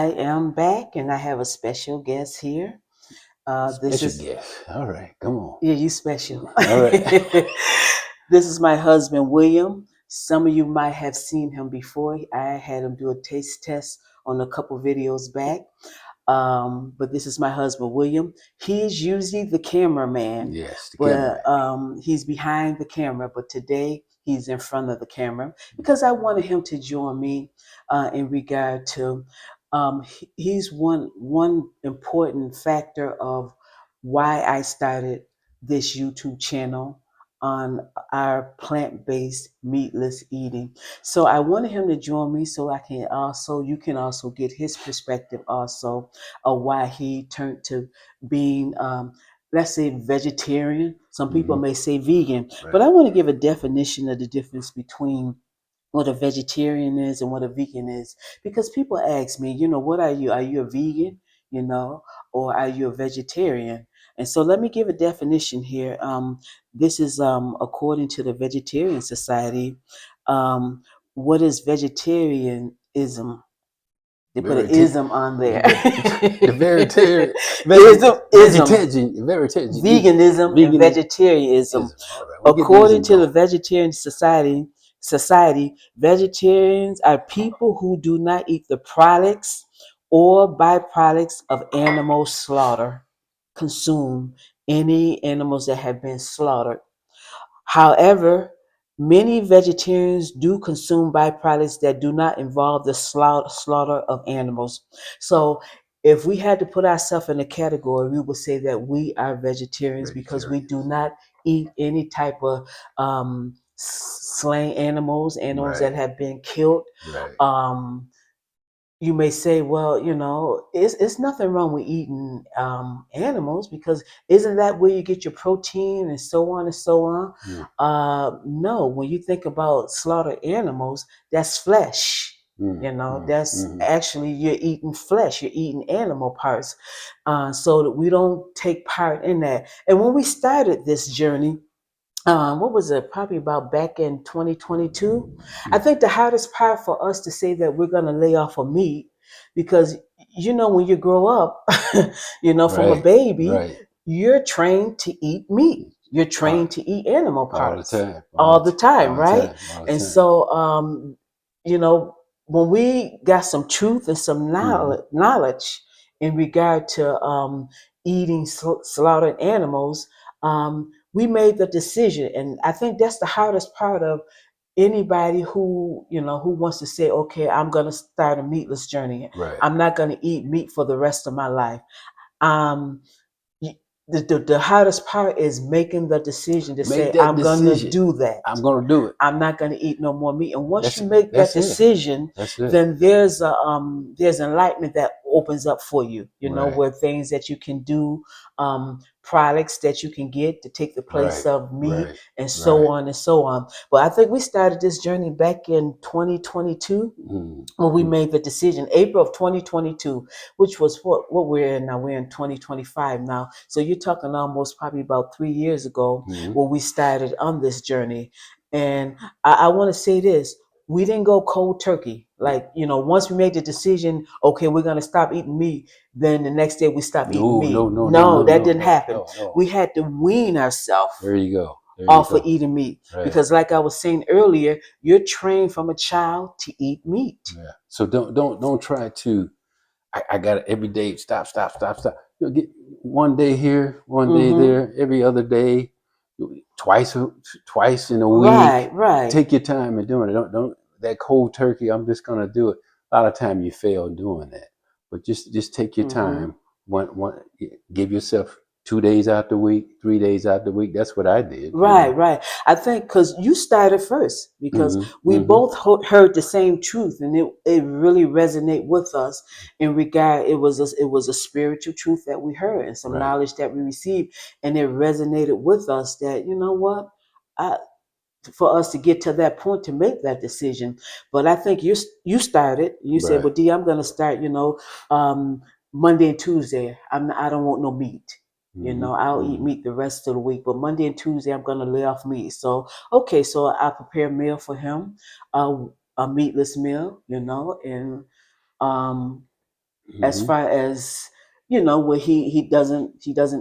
I am back, and I have a special guest here. This Special is guest. All right, come on. Yeah, you special. All right. This is my husband, William. Some of you might have seen him before. I had him do a taste test on a couple videos back. But this is my husband, William. He's usually the cameraman, Yes, the but cameraman. he's behind the camera. But today he's in front of the camera because I wanted him to join me in regard to. He's one important factor of why I started this YouTube channel on our plant-based meatless eating. So I wanted him to join me so you can also get his perspective also of why he turned to being, let's say, vegetarian. Some people Hmm. may say vegan, but Right. I want to give a definition of the difference between what a vegetarian is and what a vegan is, because people ask me, what are you? Are you a vegan, or are you a vegetarian? And so let me give a definition here. This is according to the Vegetarian Society. Um, what is vegetarianism? They put an Verita- ism on there. the veritarian, Ism, vegetarian, veganism and veganism. vegetarianism. All right, we'll get the According ism to going. the Vegetarian Society, vegetarians are people who do not eat the products or byproducts of animal slaughter, consume any animals that have been slaughtered. However, many vegetarians do consume byproducts that do not involve the slaughter of animals. So, if we had to put ourselves in a category, we would say that we are vegetarians because we do Vegetarians. not eat any type of slain animals Right. that have been killed. Right. Um, you may say, well, it's nothing wrong with eating animals because isn't that where you get your protein and so on and so on? Mm, No, when you think about slaughtered animals, that's flesh. mm, mm, That's mm. actually you're eating flesh, you're eating animal parts. So that we don't take part in that. And when we started this journey, what was it? Probably about back in 2022. I Mm. think the hardest part for us to say that we're going to lay off of meat, because when you grow up, from a Right. baby, Right. you're trained to eat meat. You're All, trained to eat animal all the parts time. all the time, All the right? time. All the And time. so, you know, when we got some truth and some Hmm. knowledge in regard to eating slaughtered animals, we made the decision. And I think that's the hardest part of anybody who wants to say, okay, I'm going to start a meatless journey. Right. I'm not going to eat meat for the rest of my life. um y- the hardest part is making the decision to Make say, that I'm going to decision. do that. I'm gonna do it. I'm not going to eat no more meat. And once That's you make that that's it. decision, That's it. then there's enlightenment that opens up for you. Right. Where things that you can do, products that you can get to take the place Right. of meat, Right. and so Right. on and so on. But I think we started this journey back in 2022 Mm. when we Mm. made the decision, April of 2022, which was what we're in now. We're in 2025 now. So you're talking almost probably about 3 years ago Mm. when we started on this journey. And I want to say this. We didn't go cold turkey. Like, once we made the decision, okay, we're going to stop eating meat, then the next day we stop eating No. meat. No. No. No. No, No. that No. didn't No. happen. No. No. We had to wean ourselves There you go. There you off of go. eating meat. Right. Because like I was saying earlier, you're trained from a child to eat meat. Yeah. So don't try to. I got it every day. Stop. Stop. Stop. Stop. Get one day here, one day Mm-hmm. there, every other day, twice twice in a week. Right, right. Take your time in doing it. Don't that cold turkey. I'm just gonna do it. A lot of time you fail doing that, but just take your Mm-hmm. time. One give yourself 2 days out the week, 3 days out the week. That's what I did. Right, right. I think because you started first, because Hmm. we Hmm. both heard the same truth, and it really resonated with us in regard. It was a spiritual truth that we heard and some Right. knowledge that we received, and it resonated with us that I, for us to get to that point to make that decision. But I think you started. You said, Right. "Well, D, I'm going to start. Um, Monday and Tuesday. I don't want no meat. Hmm. I'll eat Hmm. meat the rest of the week. But Monday and Tuesday, I'm going to lay off meat. So okay, so I prepare a meal for him, a meatless meal. And um, as far as where he doesn't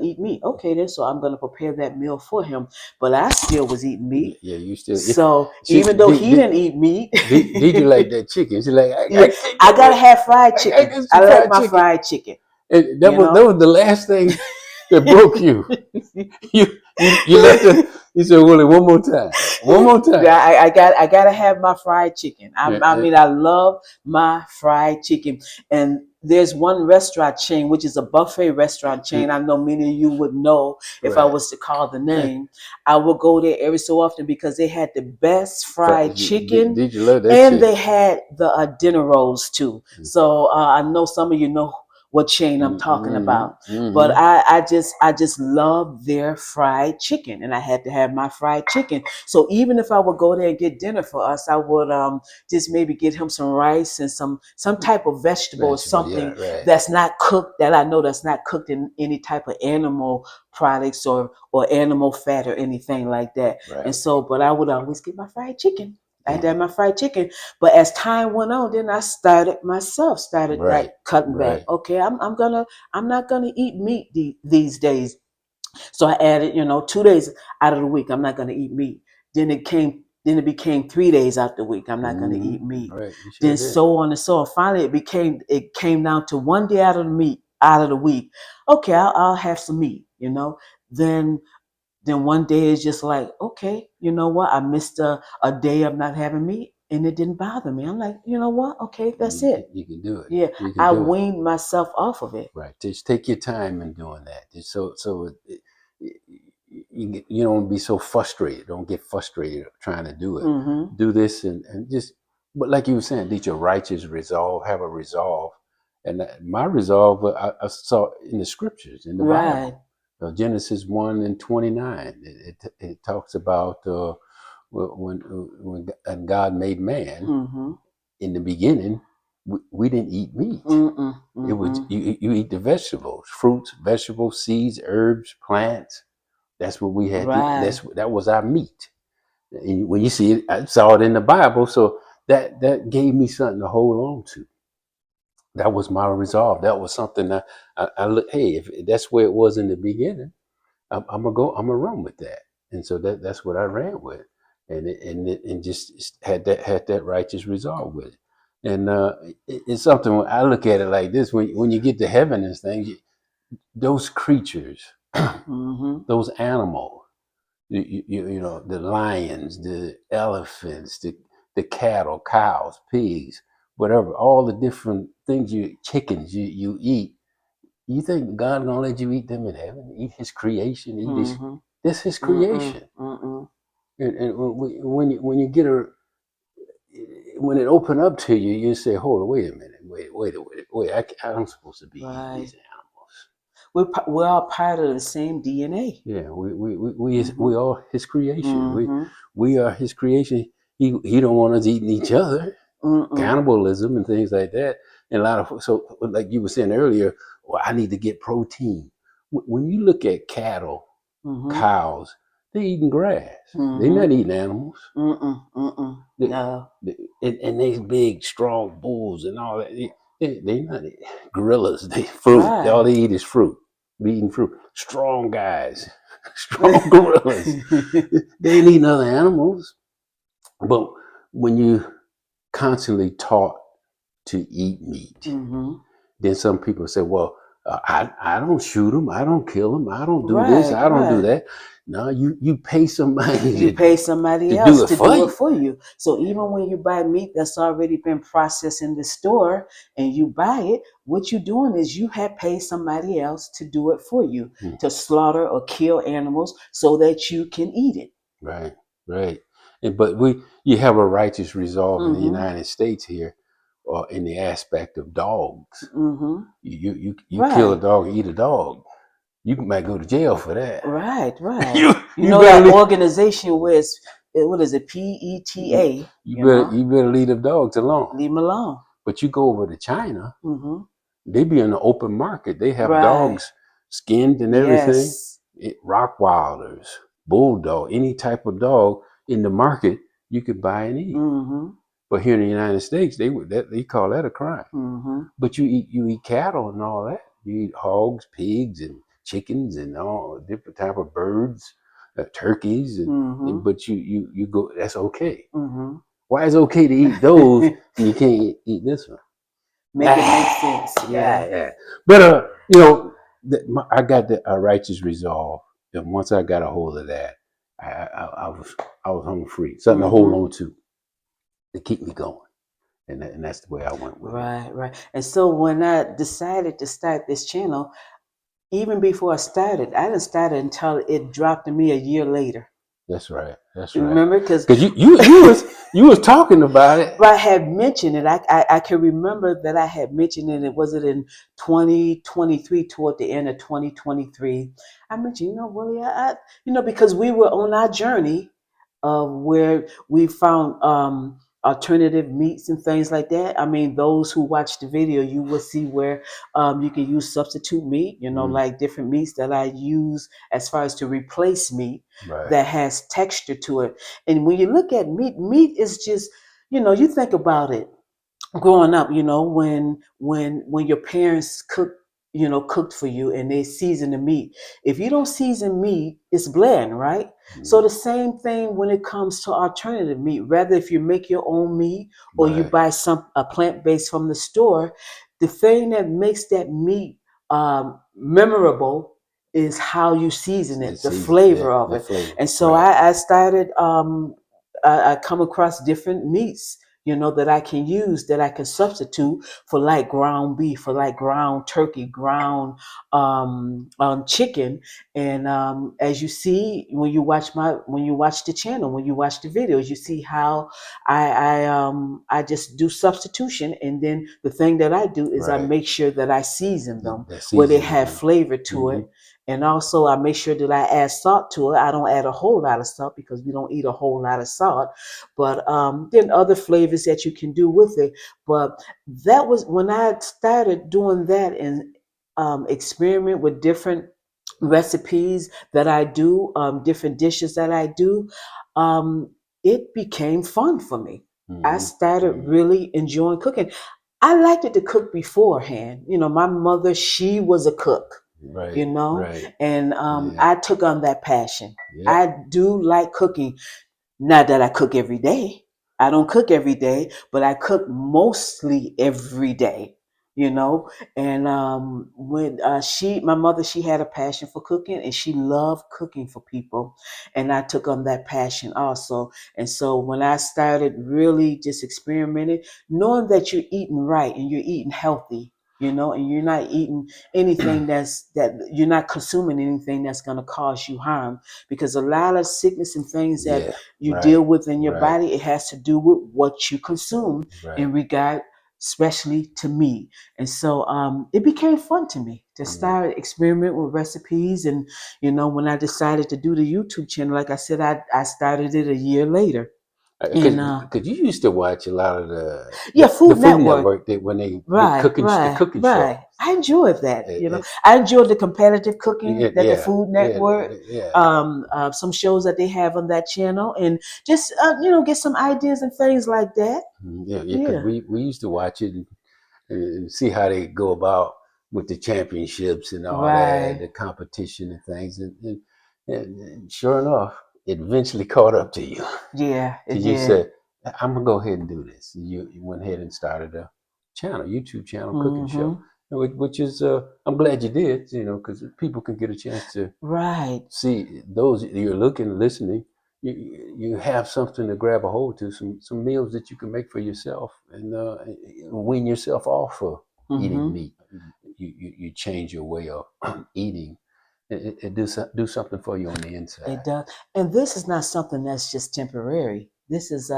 eat meat. Okay, then so I'm gonna prepare that meal for him. But I still was eating meat. Yeah, you still. So She, even though he didn't eat meat, did you like that chicken? She's like, yeah, I gotta have fried chicken. get I some like fried my chicken. fried chicken. And You that know. was the last thing that broke you. You let the. You said, Willie, one more time. One more time. Yeah, I gotta have my fried chicken. I Yeah, mean, I love my fried chicken. And there's one restaurant chain, which is a buffet restaurant chain. I know many of you would know if I right. was to call the name. I will go there every so often because they had the best fried chicken, Did you love that and shit? they had the dinner rolls too. So I know some of you know what chain I'm talking about. But I just love their fried chicken, and I had to have my fried chicken. So even if I would go there and get dinner for us, I would just maybe get him some rice and some type of vegetable or Yeah, something right. that's not cooked, that I know that's not cooked in any type of animal products or animal fat or anything like that. And Right. so, but I would always get my fried chicken. I had to have my fried chicken. But as time went on, then I started Right. cutting back. Right. Okay, I'm not gonna eat meat these days. So I added, 2 days out of the week, I'm not gonna eat meat. Then it became 3 days out the week, I'm not gonna eat meat. Right. You sure Then did. so on and so on. Finally, it came down to one day out of the week. Okay, I'll have some meat. Then then one day it's just like, okay, you know what? I missed a day of not having meat, and it didn't bother me. I'm like, you know what? Okay, that's it. You can do it. Yeah, You can I do it. weaned myself off of it. Right. Just take your time in doing that. Just you don't be so frustrated. Don't get frustrated trying to do it. Mm-hmm. Do this and just. But like you were saying, need your righteous resolve. Have a resolve. And my resolve, I saw in the scriptures in the Right. Bible, Genesis 1:29. It talks about when and God made man. Mm-hmm. In the beginning, we didn't eat meat. Mm-mm. It was Mm-mm. you eat the vegetables, fruits, vegetables, seeds, herbs, plants. That's what we had. Right. That was our meat. And when you see it, I saw it in the Bible, so that gave me something to hold on to. That was my resolve. That was something that I look. Hey, if that's where it was in the beginning, I'm gonna go. I'm gonna run with that. And so that's what I ran with, and just had that righteous resolve with it. And it's something when I look at it like this: when you get to heaven and things, those creatures, Mm-hmm. those animals, the lions, the elephants, the cattle, cows, pigs, whatever, all the different things chickens you eat. You think God gonna let you eat them in heaven? Eat His creation? Eat His Mm-hmm. This His Mm-mm. creation. Mm-mm. And when you get when it open up to you, you say, "Hold on, wait a minute, wait! I'm supposed to be eating Right. these animals." We're all part of the same DNA. Yeah, Mm-hmm. we are His creation. Mm-hmm. We are His creation. He don't want us eating each other. Mm-mm. Cannibalism and things like that. And a lot of so like you were saying earlier, well, I need to get protein. When you look at cattle, Mm-hmm. cows, they're eating grass. They're Mm-hmm. not eating animals. Mm-mm. Mm-mm. They, No. and they big, strong bulls and all that. They not gorillas. They fruit. All Right. they eat is fruit. Be eating fruit. Strong guys, strong gorillas. They ain't eating other animals. But when you constantly taught to eat meat, Mm-hmm. then some people say, "Well, I don't shoot them. I don't kill them. I don't do this. Right. I don't do Right. that." No, you pay You somebody pay somebody to do else it to for do it you. for you. So even when you buy meat that's already been processed in the store and you buy it, what you're doing is you have paid somebody else to do it for you, Hmm. to slaughter or kill animals so that you can eat it. Right, right. But you have a righteous resolve in the Mm-hmm. United States here, in the aspect of dogs. Mm-hmm. You kill a Right. dog, eat a dog. You might go to jail for that. Right. Right. you You you know better that leave, organization where what is it? PETA. you better leave the dogs alone. Leave them alone. But you go over to China, Mm-hmm. they be in the open market. They have Right. dogs skinned and everything. Yes. Rockwilders, bulldog, any type of dog in the market you could buy and eat. Mm-hmm. But here in the United States, they call that a crime. Mm-hmm. But you eat cattle and all that. You eat hogs, pigs, and chickens, and all different type of birds, turkeys, Mm-hmm. but you go. That's okay. Mm-hmm. Why is it okay to eat those and you can't eat this one? Make it make sense. Yeah. Yeah. But I got the righteous resolve, and once I got a hold of that, I was home free, something to hold Mm-hmm. on to keep me going, and that's the way I went with it. Right, right. And so when I decided to start this channel, even before I started, I didn't start it until it dropped to me a year later. That's right. That's right. Remember, because Because you was talking about it. I had mentioned it. I can remember that I had mentioned it. It was it in 2023, toward the end of 2023. I mentioned, Willie, because we were on our journey of where we found alternative meats and things like that. I mean, those who watch the video, you will see where you can use substitute meat, like different meats that I use as far as to replace meat Right. that has texture to it. And when you look at meat is just, you think about it growing up, when your parents cooked for you and they season the meat. If you don't season meat, it's bland, right? So the same thing when it comes to alternative meat. Rather, if you make your own meat or you Right. buy a plant based from the store, the thing that makes that meat memorable is how you season it, the flavor of The it. flavor. And so Right. I started. I come across different meats, that I can use, that I can substitute for, like ground beef, for like ground turkey, ground chicken. And as you see, when you watch the channel, when you watch the videos, you see how I just do substitution, and then the thing that I do is I Right. make sure that I season them The where they seasoning. have flavor to it. And also I make sure that I add salt to it. I don't add a whole lot of salt because we don't eat a whole lot of salt. But then other flavors that you can do with it. But that was when I started doing that and experiment with different recipes that I do, different dishes that I do. Um, it became fun for me. I started really enjoying cooking. I liked it to cook beforehand. My mother, she was a cook, Right. Right. and Yeah. I took on that passion. Yep. I do like cooking. Not that I cook every day. I don't cook every day, but I cook mostly every day, you know. And when my mother, she had a passion for cooking, and she loved cooking for people. And I took on that passion also. And so when I started really just experimenting, knowing that you're eating right and you're eating healthy, and you're not eating anything that you're not consuming anything that's going to cause you harm, because a lot of sickness and things that Yeah. you Right. deal with in your Right. body, it has to do with what you consume Right. in regard, especially to meat. And so it became fun to me to start experiment with recipes. And when I decided to do the YouTube channel, like I said, I started it a year later. And Because you used to watch a lot of the Food Food Network. Network that when they did Right, the right, cooking show. right. I enjoyed that. It, I enjoyed the competitive cooking yeah, that the yeah, Food yeah, Network, yeah, some shows that they have on that channel, and just get some ideas and things like that. yeah. Because Yeah, we used to watch it and see how they go about with the championships and all that, right. the competition and things, and sure enough, it eventually caught up to you. Yeah, it Because you did. said, I'm gonna go ahead and do this. You went ahead and started a YouTube channel, cooking show, Hmm. which is I'm glad you did. Because people can get a chance to Right. see those you're listening. You have something to grab a hold to, some meals that you can make for yourself, and wean yourself off of eating Hmm. meat. You change your way of eating. It do something for you on the inside. It does. And this is not something that's just temporary. This is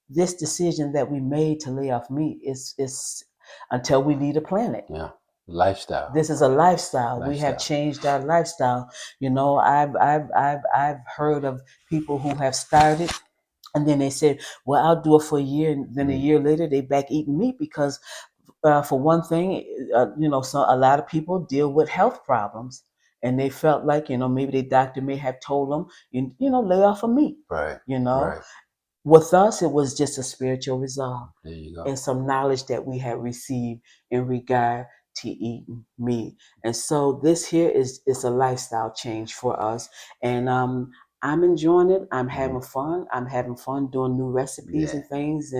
this decision that we made to lay off meat is until we leave the planet. Yeah, lifestyle. This is a lifestyle. We have Lifestyle. changed our lifestyle. I've heard of people who have started, and then they said, "Well, I'll do it for a year," and then a year later they back eating meat because, for one thing, so a lot of people deal with health problems, and they felt like maybe their doctor may have told them, lay off of meat, Right. you know. Right. With us, it was just a spiritual resolve There you go. and some knowledge that we had received in regard to eating meat. And so this here is a lifestyle change for us. And I'm enjoying it. I'm Hmm. having fun. I'm having fun doing new recipes Yeah. and things,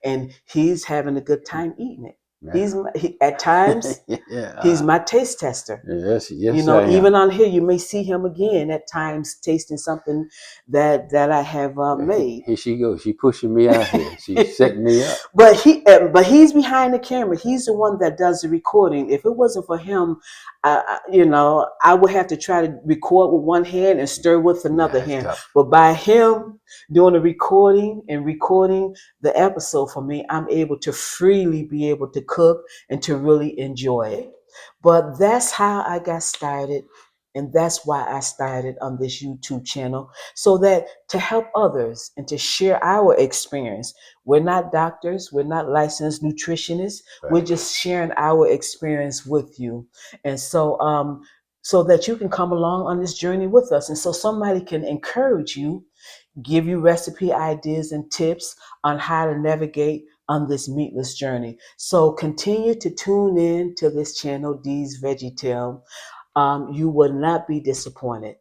and he's having a good time eating it. Yeah. At times Yeah. he's my taste tester. Yes. You Yes, know, I am. even on here, you may see him again at times tasting something that I have made. Here she goes. She pushing me out here. She's setting me up. But he's behind the camera. He's the one that does the recording. If it wasn't for him, I would have to try to record with one hand and stir with another Yeah, it's hand. tough. But by him doing the recording and recording the episode for me, I'm able to freely be able to cook and to really enjoy it. But that's how I got started. And that's why I started on this YouTube channel, so that to help others and to share our experience. We're not doctors, we're not licensed nutritionists. We're Right. just sharing our experience with you. And so that you can come along on this journey with us. And so somebody can encourage you, give you recipe ideas and tips on how to navigate on this meatless journey. So continue to tune in to this channel, D's Veggie-tale. You will not be disappointed.